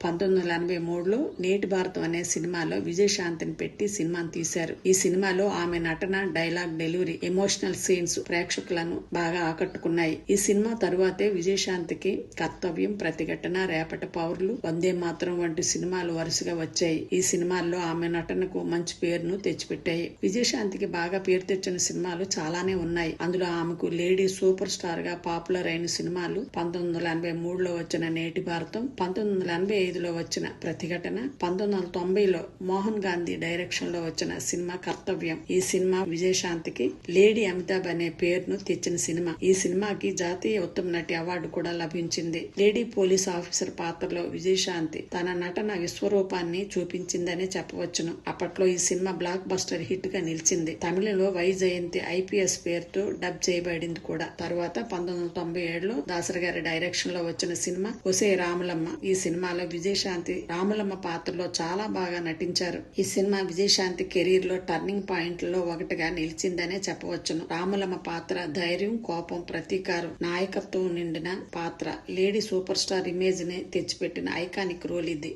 1983లో నేటి భారతం అనే సినిమాలో విజయశాంతిని పెట్టి సినిమాను తీశారు. ఈ సినిమాలో ఆమె నటన, డైలాగ్ డెలివరీ, ఎమోషనల్ సీన్స్ ప్రేక్షకులను బాగా ఆకట్టుకున్నాయి. ఈ సినిమా తరువాతే విజయశాంతికి కర్తవ్యం, ప్రతిఘటన, రేపటి పౌరులు, వందే మాతరం వంటి సినిమాలు వరుసగా వచ్చాయి. ఈ సినిమాల్లో ఆమె నటనకు మంచి పేరును తెచ్చిపెట్టాయి. విజయశాంతికి బాగా పేరు తెచ్చిన సినిమాలు చాలానే ఉన్నాయి. అందులో ఆమెకు లేడీ సూపర్ స్టార్ గా పాపులర్ అయిన సినిమాలు 1983లో వచ్చిన నేటి భారతం, 1985లో వచ్చిన ప్రతిఘటన, 1990లో మోహన్ గాంధీ డైరెక్షన్ లో వచ్చిన సినిమా కర్తవ్యం. ఈ సినిమా విజయశాంతికి లేడీ అమితాబ్ అనే పేరును తెచ్చిన సినిమా. ఈ సినిమాకి జాతీయ ఉత్తమ నటి అవార్డు కూడా లభించింది. లేడీ పోలీస్ ఆఫీసర్ పాత్రలో విజయశాంతి తన నటన విశ్వరూపాన్ని చూపించిందనే చెప్పవచ్చును. అప్పట్లో ఈ సినిమా బ్లాక్ బస్టర్ హిట్ గా నిలిచింది. తమిళంలో వైజయంతి ఐపీఎస్ పేరుతో డబ్ చేయబడింది కూడా. తరువాత 1997లో దాసరి గారి డైరెక్షన్ లో వచ్చిన సినిమా ఒసే రాములమ్మ. ఈ సినిమాలో విజయశాంతి రాములమ్మ పాత్రలో చాలా బాగా నటించారు. ఈ సినిమా విజయశాంతి కెరీర్ లో టర్నింగ్ పాయింట్లలో ఒకటిగా నిలిచిందనే చెప్పవచ్చును. రాములమ్మ పాత్ర ధైర్యం, కోపం, ప్రతీకారం, నాయకత్వం నిండిన పాత్ర. లేడీ సూపర్ స్టార్ ఇమేజ్ ని తెచ్చిపెట్టిన ఐకానిక్ రోల్ ఇది.